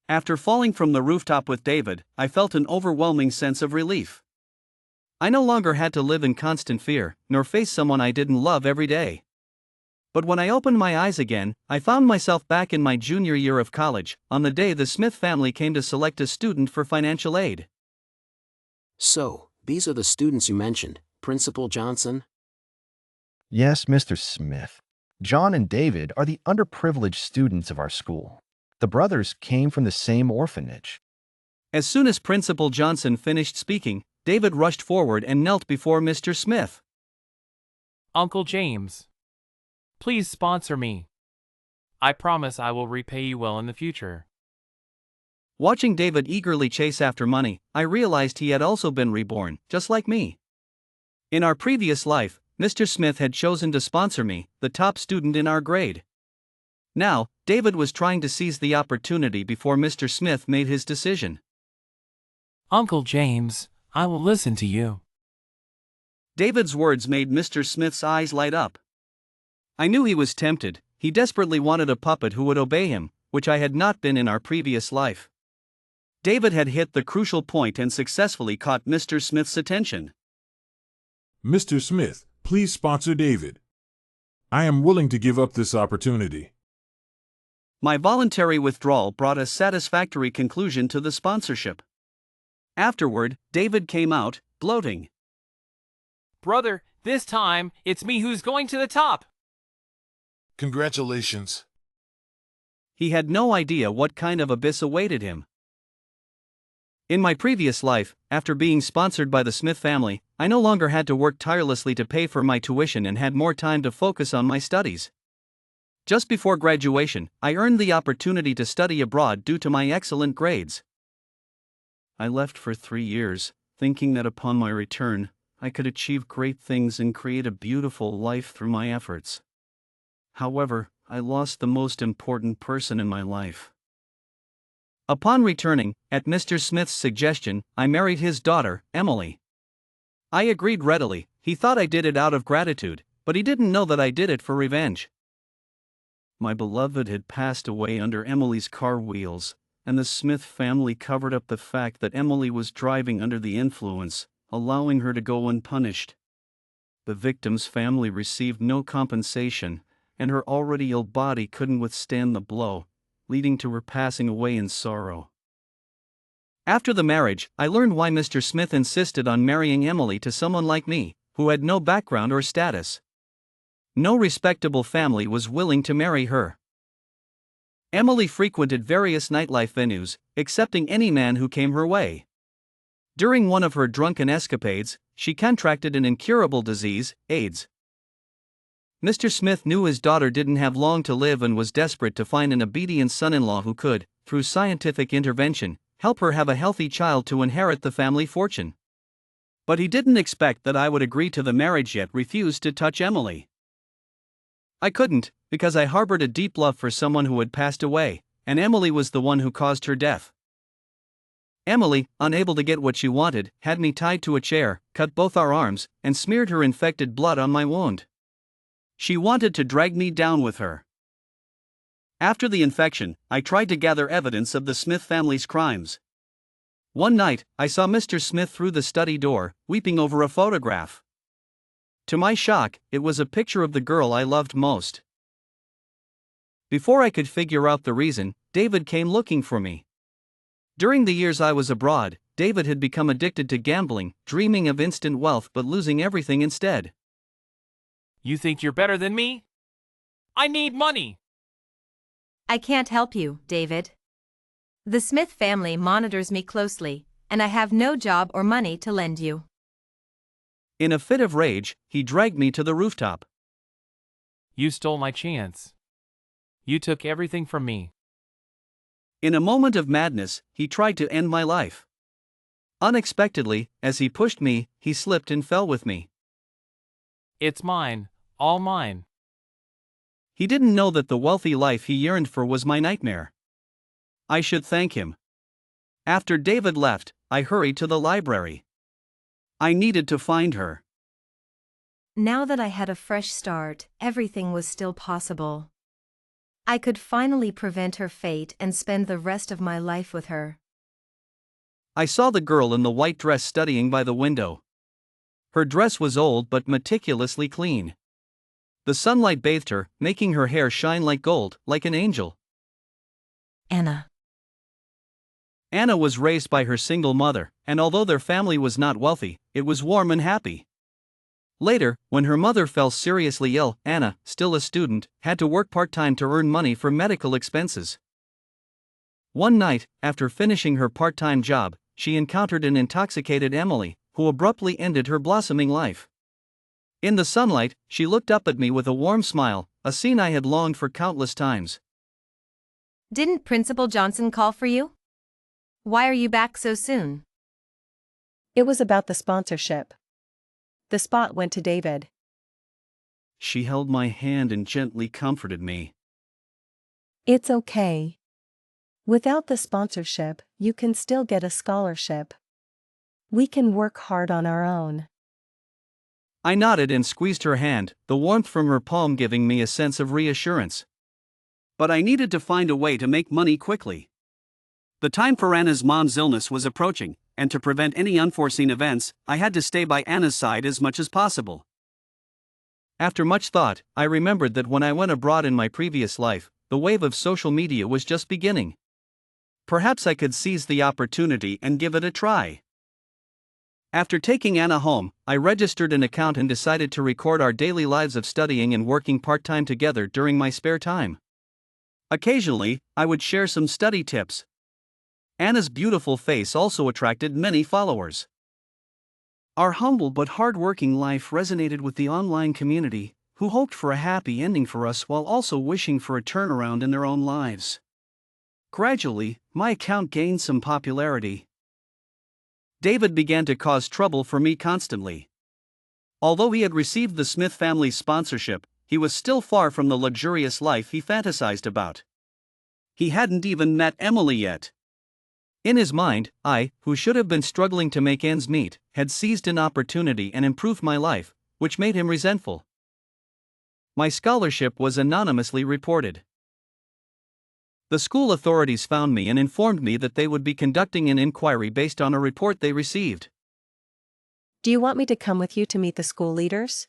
After falling from the rooftop with David, I felt an overwhelming sense of relief. I no longer had to live in constant fear, nor face someone I didn't love every day. But when I opened my eyes again, I found myself back in my junior year of college, on the day the Smith family came to select a student for financial aid. So, these are the students you mentioned, Principal Johnson? Yes, Mr. Smith. John and David are the underprivileged students of our school. The brothers came from the same orphanage. As soon as Principal Johnson finished speaking, David rushed forward and knelt before Mr. Smith. Uncle James, please sponsor me. I promise I will repay you well in the future. Watching David eagerly chase after money, I realized he had also been reborn, just like me. In our previous life, Mr. Smith had chosen to sponsor me, the top student in our grade. Now, David was trying to seize the opportunity before Mr. Smith made his decision. Uncle James, I will listen to you. David's words made Mr. Smith's eyes light up. I knew he was tempted. He desperately wanted a puppet who would obey him, which I had not been in our previous life. David had hit the crucial point and successfully caught Mr. Smith's attention. Mr. Smith, please sponsor David. I am willing to give up this opportunity. My voluntary withdrawal brought a satisfactory conclusion to the sponsorship. Afterward, David came out, gloating. Brother, this time, it's me who's going to the top. Congratulations. He had no idea what kind of abyss awaited him. In my previous life, after being sponsored by the Smith family, I no longer had to work tirelessly to pay for my tuition and had more time to focus on my studies. Just before graduation, I earned the opportunity to study abroad due to my excellent grades. I left for 3 years, thinking that upon my return, I could achieve great things and create a beautiful life through my efforts. However, I lost the most important person in my life. Upon returning, at Mr. Smith's suggestion, I married his daughter, Emily. I agreed readily. He thought I did it out of gratitude, but he didn't know that I did it for revenge. My beloved had passed away under Emily's car wheels, and the Smith family covered up the fact that Emily was driving under the influence, allowing her to go unpunished. The victim's family received no compensation, and her already ill body couldn't withstand the blow, leading to her passing away in sorrow. After the marriage, I learned why Mr. Smith insisted on marrying Emily to someone like me, who had no background or status. No respectable family was willing to marry her. Emily frequented various nightlife venues, accepting any man who came her way. During one of her drunken escapades, she contracted an incurable disease, AIDS. Mr. Smith knew his daughter didn't have long to live and was desperate to find an obedient son-in-law who could, through scientific intervention, help her have a healthy child to inherit the family fortune. But he didn't expect that I would agree to the marriage yet refused to touch Emily. I couldn't, because I harbored a deep love for someone who had passed away, and Emily was the one who caused her death. Emily, unable to get what she wanted, had me tied to a chair, cut both our arms, and smeared her infected blood on my wound. She wanted to drag me down with her. After the infection, I tried to gather evidence of the Smith family's crimes. One night, I saw Mr. Smith through the study door, weeping over a photograph. To my shock, it was a picture of the girl I loved most. Before I could figure out the reason, David came looking for me. During the years I was abroad, David had become addicted to gambling, dreaming of instant wealth but losing everything instead. You think you're better than me? I need money. I can't help you, David. The Smith family monitors me closely, and I have no job or money to lend you. In a fit of rage, he dragged me to the rooftop. You stole my chance. You took everything from me. In a moment of madness, he tried to end my life. Unexpectedly, as he pushed me, he slipped and fell with me. It's mine, all mine. He didn't know that the wealthy life he yearned for was my nightmare. I should thank him. After David left, I hurried to the library. I needed to find her. Now that I had a fresh start, everything was still possible. I could finally prevent her fate and spend the rest of my life with her. I saw the girl in the white dress studying by the window. Her dress was old but meticulously clean. The sunlight bathed her, making her hair shine like gold, like an angel. Anna. Anna was raised by her single mother, and although their family was not wealthy, it was warm and happy. Later, when her mother fell seriously ill, Anna, still a student, had to work part-time to earn money for medical expenses. One night, after finishing her part-time job, she encountered an intoxicated Emily, who abruptly ended her blossoming life. In the sunlight, she looked up at me with a warm smile, a scene I had longed for countless times. Didn't Principal Johnson call for you? Why are you back so soon? It was about the sponsorship. The spot went to David. She held my hand and gently comforted me. It's okay. Without the sponsorship, you can still get a scholarship. We can work hard on our own. I nodded and squeezed her hand, the warmth from her palm giving me a sense of reassurance. But I needed to find a way to make money quickly. The time for Anna's mom's illness was approaching, and to prevent any unforeseen events, I had to stay by Anna's side as much as possible. After much thought, I remembered that when I went abroad in my previous life, the wave of social media was just beginning. Perhaps I could seize the opportunity and give it a try. After taking Anna home, I registered an account and decided to record our daily lives of studying and working part-time together during my spare time. Occasionally, I would share some study tips. Anna's beautiful face also attracted many followers. Our humble but hard-working life resonated with the online community, who hoped for a happy ending for us while also wishing for a turnaround in their own lives. Gradually, my account gained some popularity. David began to cause trouble for me constantly. Although he had received the Smith family's sponsorship, he was still far from the luxurious life he fantasized about. He hadn't even met Emily yet. In his mind, I, who should have been struggling to make ends meet, had seized an opportunity and improved my life, which made him resentful. My scholarship was anonymously reported. The school authorities found me and informed me that they would be conducting an inquiry based on a report they received. Do you want me to come with you to meet the school leaders?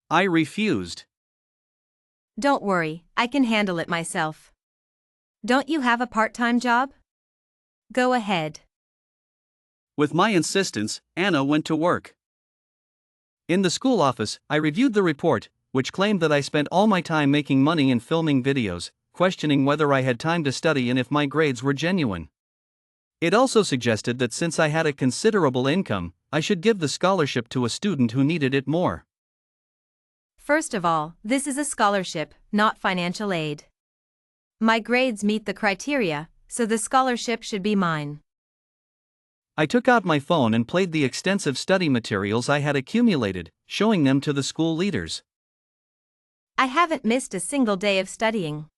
I refused. Don't worry, I can handle it myself. Don't you have a part-time job? Go ahead. With my insistence, Anna went to work. In the school office, I reviewed the report, which claimed that I spent all my time making money and filming videos, questioning whether I had time to study and if my grades were genuine. It also suggested that since I had a considerable income, I should give the scholarship to a student who needed it more. First of all, this is a scholarship, not financial aid. My grades meet the criteria, so the scholarship should be mine. I took out my phone and played the extensive study materials I had accumulated, showing them to the school leaders. I haven't missed a single day of studying.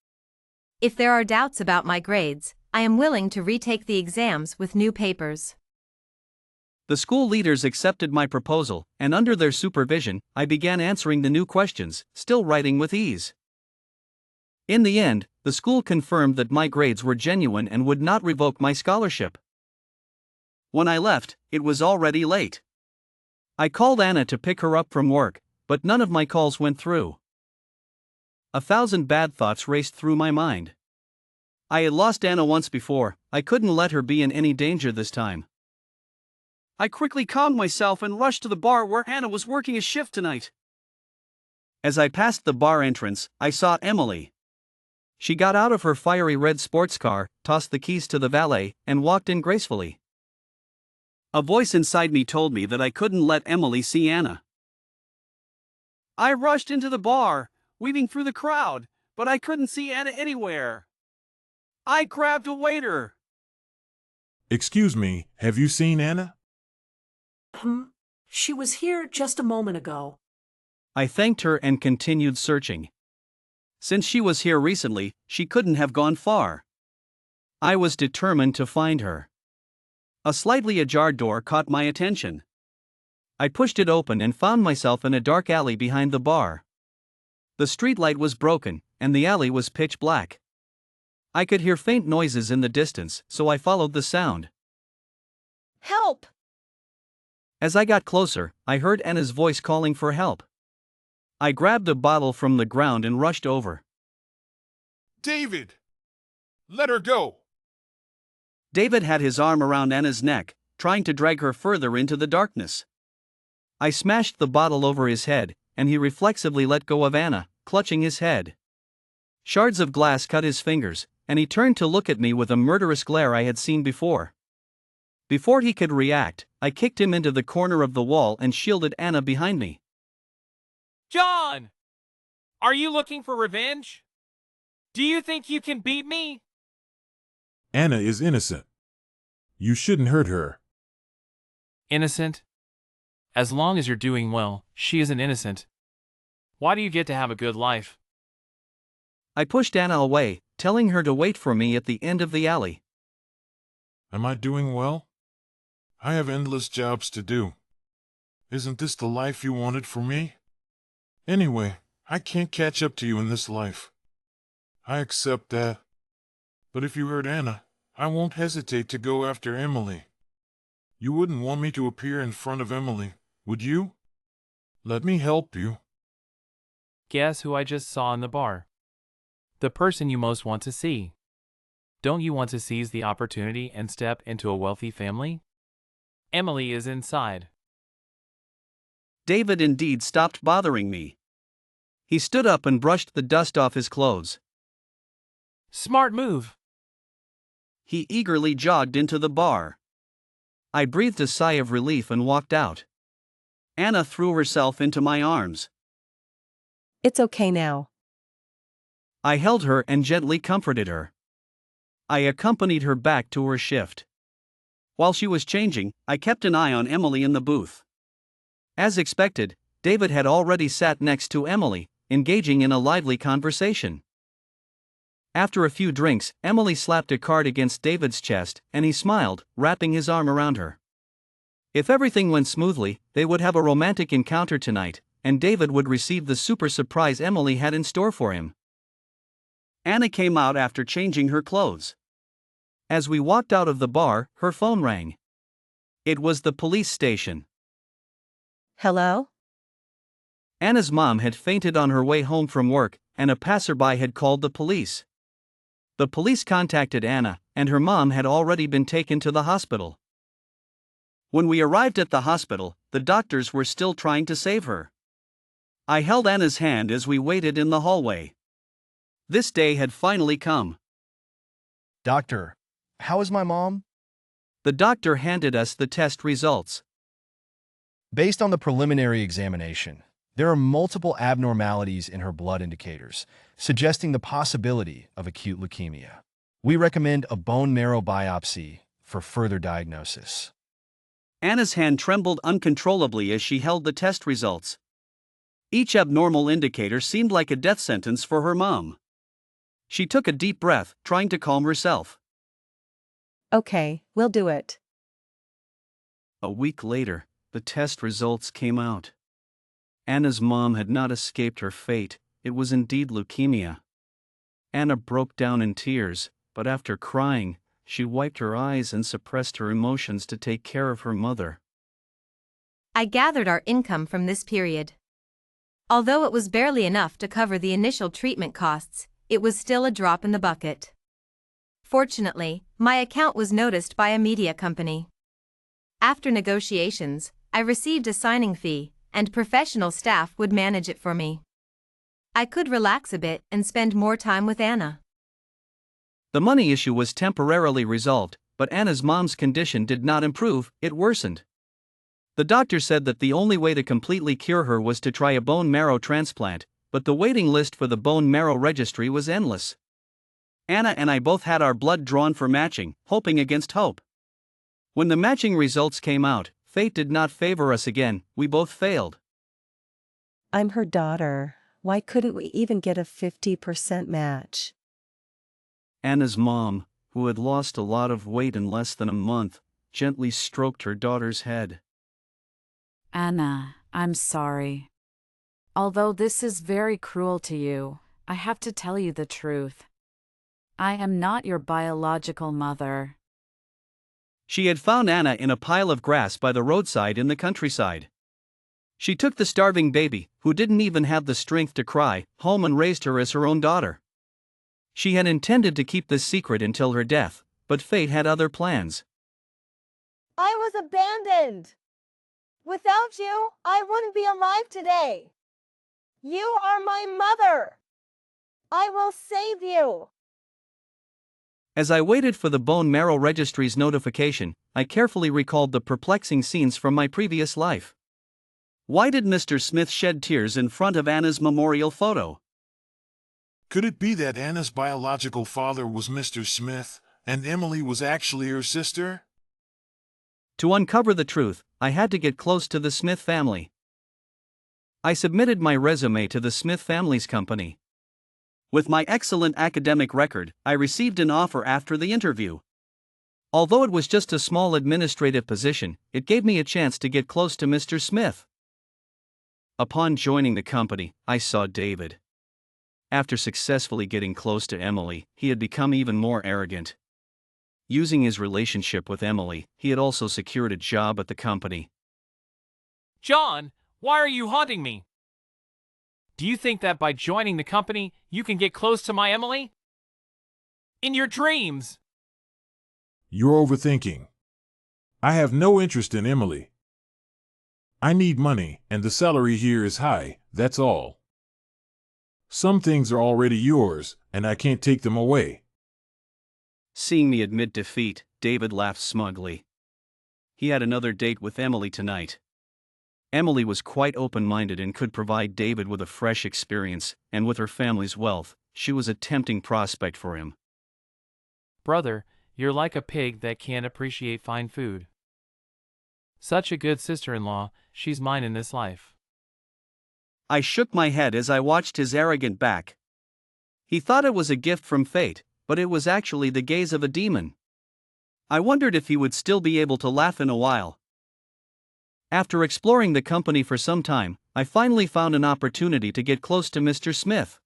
If there are doubts about my grades, I am willing to retake the exams with new papers. The school leaders accepted my proposal, and under their supervision, I began answering the new questions, still writing with ease. In the end, the school confirmed that my grades were genuine and would not revoke my scholarship. When I left, it was already late. I called Anna to pick her up from work, but none of my calls went through. 1,000 bad thoughts raced through my mind. I had lost Anna once before, I couldn't let her be in any danger this time. I quickly calmed myself and rushed to the bar where Anna was working a shift tonight. As I passed the bar entrance, I saw Emily. She got out of her fiery red sports car, tossed the keys to the valet, and walked in gracefully. A voice inside me told me that I couldn't let Emily see Anna. I rushed into the bar, weaving through the crowd, but I couldn't see Anna anywhere. I grabbed a waiter. Excuse me, have you seen Anna? She was here just a moment ago. I thanked her and continued searching. Since she was here recently, she couldn't have gone far. I was determined to find her. A slightly ajar door caught my attention. I pushed it open and found myself in a dark alley behind the bar. The streetlight was broken, and the alley was pitch black. I could hear faint noises in the distance, so I followed the sound. Help! As I got closer, I heard Anna's voice calling for help. I grabbed a bottle from the ground and rushed over. David! Let her go! David had his arm around Anna's neck, trying to drag her further into the darkness. I smashed the bottle over his head, and he reflexively let go of Anna, clutching his head. Shards of glass cut his fingers, and he turned to look at me with a murderous glare I had seen before. Before he could react, I kicked him into the corner of the wall and shielded Anna behind me. John! Are you looking for revenge? Do you think you can beat me? Anna is innocent. You shouldn't hurt her. Innocent? As long as you're doing well, she isn't innocent. Why do you get to have a good life? I pushed Anna away, telling her to wait for me at the end of the alley. Am I doing well? I have endless jobs to do. Isn't this the life you wanted for me? Anyway, I can't catch up to you in this life. I accept that. But if you hurt Anna, I won't hesitate to go after Emily. You wouldn't want me to appear in front of Emily, would you? Let me help you. Guess who I just saw in the bar? The person you most want to see. Don't you want to seize the opportunity and step into a wealthy family? Emily is inside. David indeed stopped bothering me. He stood up and brushed the dust off his clothes. Smart move. He eagerly jogged into the bar. I breathed a sigh of relief and walked out. Anna threw herself into my arms. It's okay now. I held her and gently comforted her. I accompanied her back to her shift. While she was changing, I kept an eye on Emily in the booth. As expected, David had already sat next to Emily, engaging in a lively conversation. After a few drinks, Emily slapped a card against David's chest, and he smiled, wrapping his arm around her. If everything went smoothly, they would have a romantic encounter tonight, and David would receive the super surprise Emily had in store for him. Anna came out after changing her clothes. As we walked out of the bar, her phone rang. It was the police station. Hello? Anna's mom had fainted on her way home from work, and a passerby had called the police. The police contacted Anna, and her mom had already been taken to the hospital. When we arrived at the hospital, the doctors were still trying to save her. I held Anna's hand as we waited in the hallway. This day had finally come. Doctor, how is my mom? The doctor handed us the test results. Based on the preliminary examination, there are multiple abnormalities in her blood indicators, suggesting the possibility of acute leukemia. We recommend a bone marrow biopsy for further diagnosis. Anna's hand trembled uncontrollably as she held the test results. Each abnormal indicator seemed like a death sentence for her mom. She took a deep breath, trying to calm herself. Okay, we'll do it. A week later, the test results came out. Anna's mom had not escaped her fate, it was indeed leukemia. Anna broke down in tears, but after crying, she wiped her eyes and suppressed her emotions to take care of her mother. I gathered our income from this period. Although it was barely enough to cover the initial treatment costs, it was still a drop in the bucket. Fortunately, my account was noticed by a media company. After negotiations, I received a signing fee, and professional staff would manage it for me. I could relax a bit and spend more time with Anna. The money issue was temporarily resolved, but Anna's mom's condition did not improve, it worsened. The doctor said that the only way to completely cure her was to try a bone marrow transplant, but the waiting list for the bone marrow registry was endless. Anna and I both had our blood drawn for matching, hoping against hope. When the matching results came out, fate did not favor us again, we both failed. I'm her daughter. Why couldn't we even get a 50% match? Anna's mom, who had lost a lot of weight in less than a month, gently stroked her daughter's head. Anna, I'm sorry. Although this is very cruel to you, I have to tell you the truth. I am not your biological mother. She had found Anna in a pile of grass by the roadside in the countryside. She took the starving baby, who didn't even have the strength to cry, home and raised her as her own daughter. She had intended to keep this secret until her death, but fate had other plans. I was abandoned. Without you, I wouldn't be alive today. You are my mother. I will save you. As I waited for the bone marrow registry's notification, I carefully recalled the perplexing scenes from my previous life. Why did Mr. Smith shed tears in front of Anna's memorial photo? Could it be that Anna's biological father was Mr. Smith, and Emily was actually her sister? To uncover the truth, I had to get close to the Smith family. I submitted my resume to the Smith family's company. With my excellent academic record, I received an offer after the interview. Although it was just a small administrative position, it gave me a chance to get close to Mr. Smith. Upon joining the company, I saw David. After successfully getting close to Emily, he had become even more arrogant. Using his relationship with Emily, he had also secured a job at the company. John, why are you haunting me? Do you think that by joining the company, you can get close to my Emily? In your dreams! You're overthinking. I have no interest in Emily. I need money, and the salary here is high, that's all. Some things are already yours, and I can't take them away. Seeing me admit defeat, David laughed smugly. He had another date with Emily tonight. Emily was quite open-minded and could provide David with a fresh experience, and with her family's wealth, she was a tempting prospect for him. Brother, you're like a pig that can't appreciate fine food. Such a good sister-in-law, she's mine in this life. I shook my head as I watched his arrogant back. He thought it was a gift from fate, but it was actually the gaze of a demon. I wondered if he would still be able to laugh in a while. After exploring the company for some time, I finally found an opportunity to get close to Mr. Smith.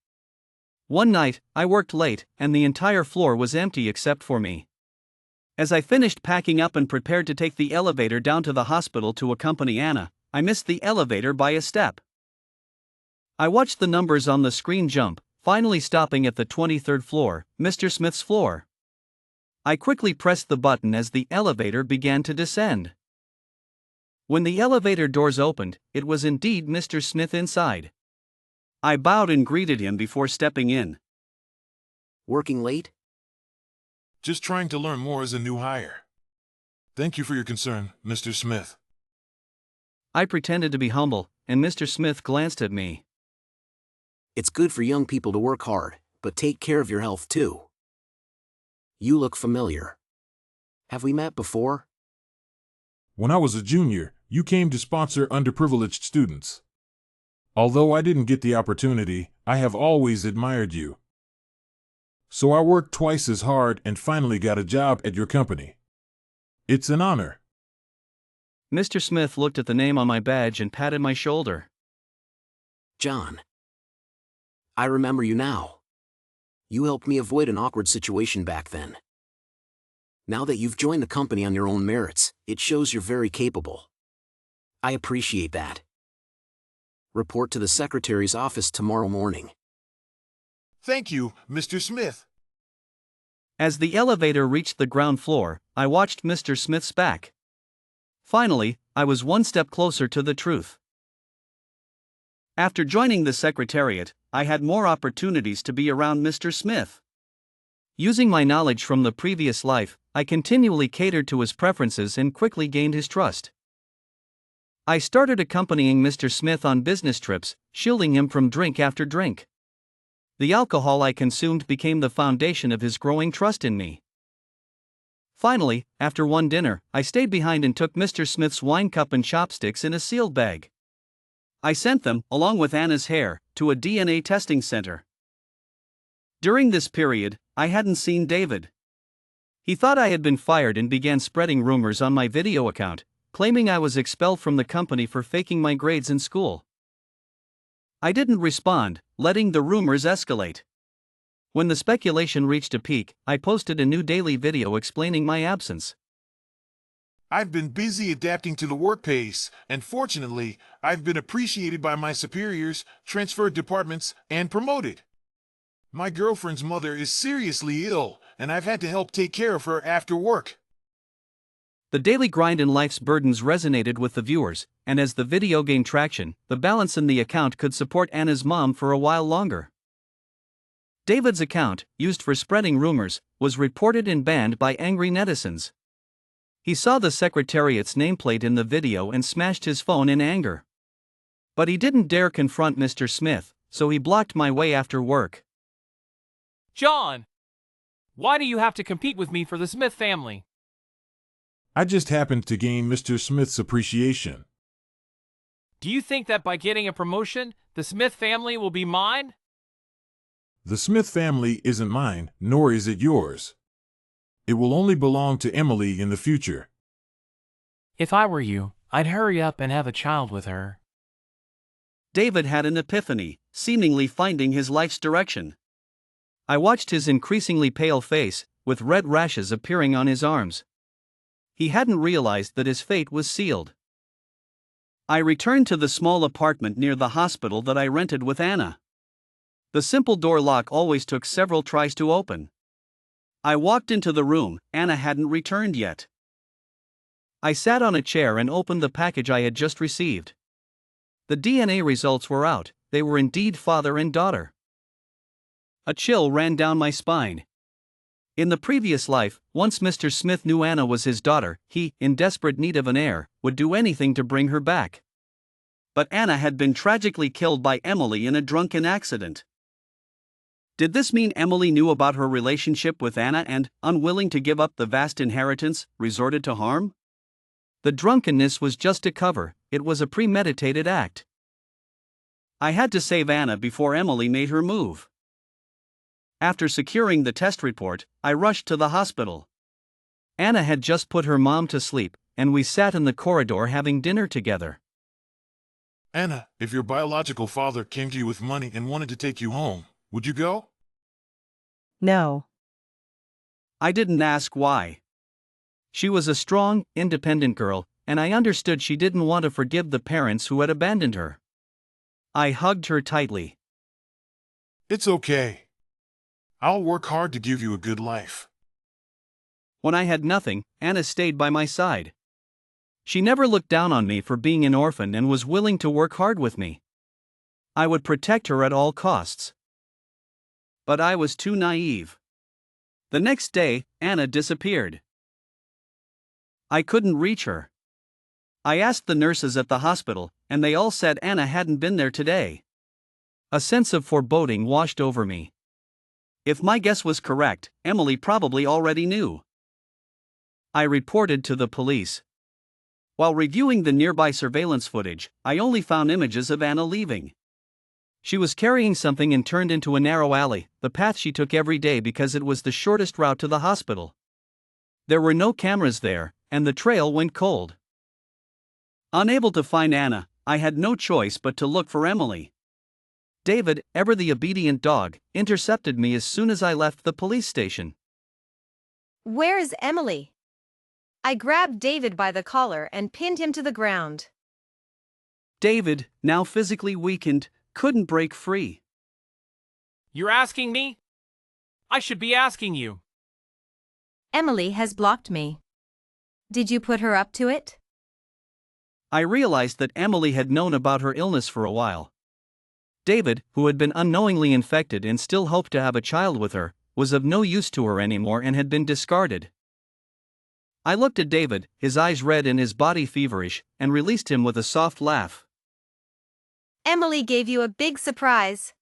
One night, I worked late, and the entire floor was empty except for me. As I finished packing up and prepared to take the elevator down to the hospital to accompany Anna, I missed the elevator by a step. I watched the numbers on the screen jump, finally stopping at the 23rd floor, Mr. Smith's floor. I quickly pressed the button as the elevator began to descend. When the elevator doors opened, it was indeed Mr. Smith inside. I bowed and greeted him before stepping in. Working late? Just trying to learn more as a new hire. Thank you for your concern, Mr. Smith. I pretended to be humble, and Mr. Smith glanced at me. It's good for young people to work hard, but take care of your health too. You look familiar. Have we met before? When I was a junior, you came to sponsor underprivileged students. Although I didn't get the opportunity, I have always admired you. So I worked twice as hard and finally got a job at your company. It's an honor. Mr. Smith looked at the name on my badge and patted my shoulder. John. I remember you now. You helped me avoid an awkward situation back then. Now that you've joined the company on your own merits, it shows you're very capable. I appreciate that. Report to the secretary's office tomorrow morning. Thank you, Mr. Smith. As the elevator reached the ground floor, I watched Mr. Smith's back. Finally, I was one step closer to the truth. After joining the secretariat, I had more opportunities to be around Mr. Smith. Using my knowledge from the previous life, I continually catered to his preferences and quickly gained his trust. I started accompanying Mr. Smith on business trips, shielding him from drink after drink. The alcohol I consumed became the foundation of his growing trust in me. Finally, after one dinner, I stayed behind and took Mr. Smith's wine cup and chopsticks in a sealed bag. I sent them, along with Anna's hair, to a DNA testing center. During this period, I hadn't seen David. He thought I had been fired and began spreading rumors on my video account, claiming I was expelled from the company for faking my grades in school. I didn't respond, letting the rumors escalate. When the speculation reached a peak, I posted a new daily video explaining my absence. I've been busy adapting to the work pace, and fortunately, I've been appreciated by my superiors, transferred departments, and promoted. My girlfriend's mother is seriously ill, and I've had to help take care of her after work. The daily grind and life's burdens resonated with the viewers, and as the video gained traction, the balance in the account could support Anna's mom for a while longer. David's account, used for spreading rumors, was reported and banned by angry netizens. He saw the Secretariat's nameplate in the video and smashed his phone in anger. But he didn't dare confront Mr. Smith, so he blocked my way after work. John! Why do you have to compete with me for the Smith family? I just happened to gain Mr. Smith's appreciation. Do you think that by getting a promotion, the Smith family will be mine? The Smith family isn't mine, nor is it yours. It will only belong to Emily in the future. If I were you, I'd hurry up and have a child with her. David had an epiphany, seemingly finding his life's direction. I watched his increasingly pale face, with red rashes appearing on his arms. He hadn't realized that his fate was sealed. I returned to the small apartment near the hospital that I rented with Anna. The simple door lock always took several tries to open. I walked into the room. Anna hadn't returned yet. I sat on a chair and opened the package I had just received. The DNA results were out. They were indeed father and daughter. A chill ran down my spine. In the previous life, once Mr. Smith knew Anna was his daughter, he, in desperate need of an heir, would do anything to bring her back. But Anna had been tragically killed by Emily in a drunken accident. Did this mean Emily knew about her relationship with Anna and, unwilling to give up the vast inheritance, resorted to harm? The drunkenness was just a cover, it was a premeditated act. I had to save Anna before Emily made her move. After securing the test report, I rushed to the hospital. Anna had just put her mom to sleep, and we sat in the corridor having dinner together. Anna, if your biological father came to you with money and wanted to take you home, would you go? No. I didn't ask why. She was a strong, independent girl, and I understood she didn't want to forgive the parents who had abandoned her. I hugged her tightly. It's okay. I'll work hard to give you a good life. When I had nothing, Anna stayed by my side. She never looked down on me for being an orphan and was willing to work hard with me. I would protect her at all costs. But I was too naive. The next day, Anna disappeared. I couldn't reach her. I asked the nurses at the hospital, and they all said Anna hadn't been there today. A sense of foreboding washed over me. If my guess was correct, Emily probably already knew. I reported to the police. While reviewing the nearby surveillance footage, I only found images of Anna leaving. She was carrying something and turned into a narrow alley, the path she took every day because it was the shortest route to the hospital. There were no cameras there, and the trail went cold. Unable to find Anna, I had no choice but to look for Emily. David, ever the obedient dog, intercepted me as soon as I left the police station. Where is Emily? I grabbed David by the collar and pinned him to the ground. David, now physically weakened, couldn't break free. You're asking me? I should be asking you. Emily has blocked me. Did you put her up to it? I realized that Emily had known about her illness for a while. David, who had been unknowingly infected and still hoped to have a child with her, was of no use to her anymore and had been discarded. I looked at David, his eyes red and his body feverish, and released him with a soft laugh. Emily gave you a big surprise.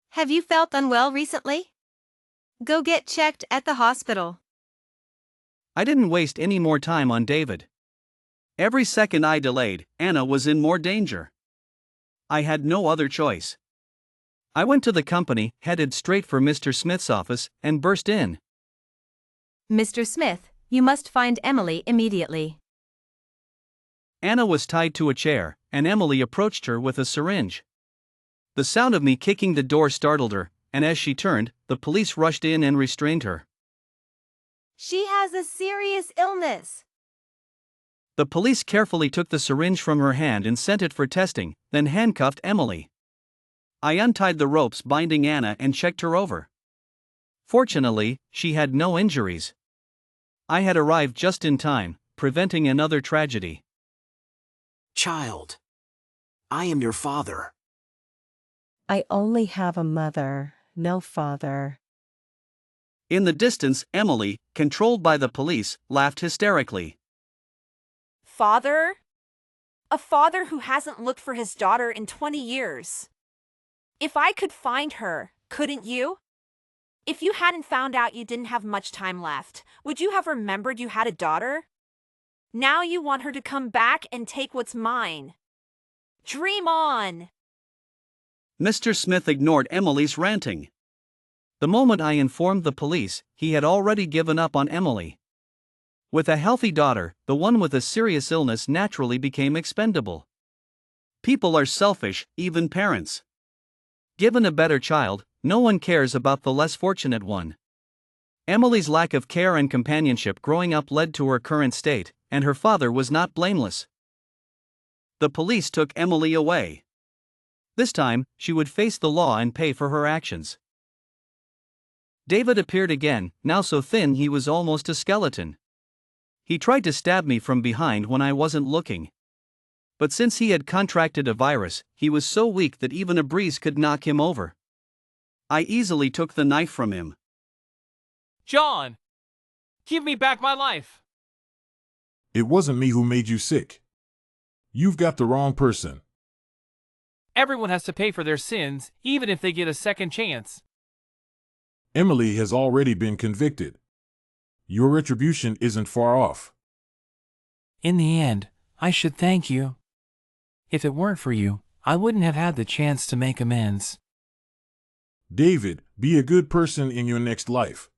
Have you felt unwell recently? Go get checked at the hospital. I didn't waste any more time on David. Every second I delayed, Anna was in more danger. I had no other choice. I went to the company, headed straight for Mr. Smith's office, and burst in. Mr. Smith, you must find Emily immediately. Anna was tied to a chair, and Emily approached her with a syringe. The sound of me kicking the door startled her, and as she turned, the police rushed in and restrained her. She has a serious illness. The police carefully took the syringe from her hand and sent it for testing, then handcuffed Emily. I untied the ropes binding Anna and checked her over. Fortunately, she had no injuries. I had arrived just in time, preventing another tragedy. Child, I am your father. I only have a mother, no father. In the distance, Emily, controlled by the police, laughed hysterically. Father? A father who hasn't looked for his daughter in 20 years. If I could find her, couldn't you? If you hadn't found out you didn't have much time left, would you have remembered you had a daughter? Now you want her to come back and take what's mine. Dream on! Mr. Smith ignored Emily's ranting. The moment I informed the police, he had already given up on Emily. With a healthy daughter, the one with a serious illness naturally became expendable. People are selfish, even parents. Given a better child, no one cares about the less fortunate one. Emily's lack of care and companionship growing up led to her current state, and her father was not blameless. The police took Emily away. This time, she would face the law and pay for her actions. David appeared again, now so thin he was almost a skeleton. He tried to stab me from behind when I wasn't looking. But since he had contracted a virus, he was so weak that even a breeze could knock him over. I easily took the knife from him. John! Give me back my life! It wasn't me who made you sick. You've got the wrong person. Everyone has to pay for their sins, even if they get a second chance. Emily has already been convicted. Your retribution isn't far off. In the end, I should thank you. If it weren't for you, I wouldn't have had the chance to make amends. David, be a good person in your next life.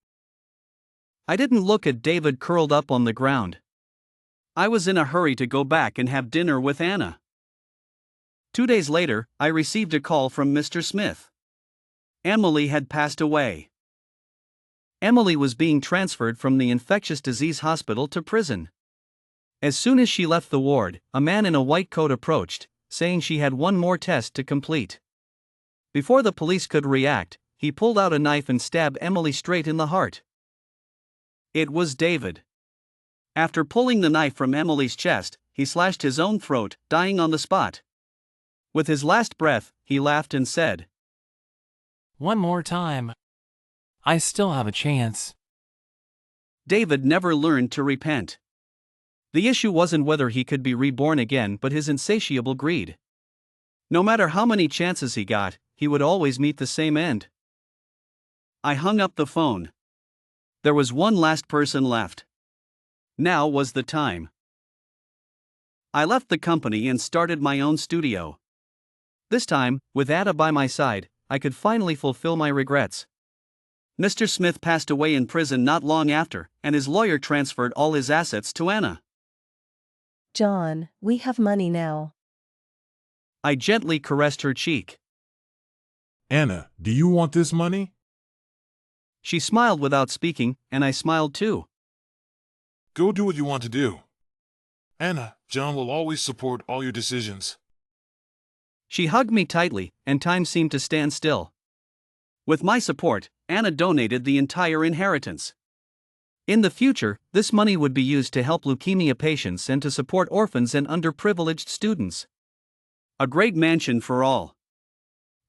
I didn't look at David curled up on the ground. I was in a hurry to go back and have dinner with Anna. 2 days later, I received a call from Mr. Smith. Emily had passed away. Emily was being transferred from the infectious disease hospital to prison. As soon as she left the ward, a man in a white coat approached, saying she had one more test to complete. Before the police could react, he pulled out a knife and stabbed Emily straight in the heart. It was David. After pulling the knife from Emily's chest, he slashed his own throat, dying on the spot. With his last breath, he laughed and said, One more time. I still have a chance. David never learned to repent. The issue wasn't whether he could be reborn again but his insatiable greed. No matter how many chances he got, he would always meet the same end. I hung up the phone. There was one last person left. Now was the time. I left the company and started my own studio. This time, with Ada by my side, I could finally fulfill my regrets. Mr. Smith passed away in prison not long after, and his lawyer transferred all his assets to Anna. John, we have money now. I gently caressed her cheek. Anna, do you want this money? She smiled without speaking, and I smiled too. Go do what you want to do. Anna, John will always support all your decisions. She hugged me tightly, and time seemed to stand still. With my support, Anna donated the entire inheritance. In the future, this money would be used to help leukemia patients and to support orphans and underprivileged students. A great mansion for all.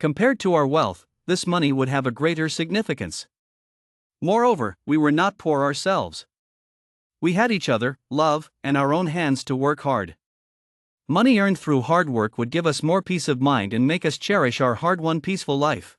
Compared to our wealth, this money would have a greater significance. Moreover, we were not poor ourselves. We had each other, love, and our own hands to work hard. Money earned through hard work would give us more peace of mind and make us cherish our hard-won peaceful life.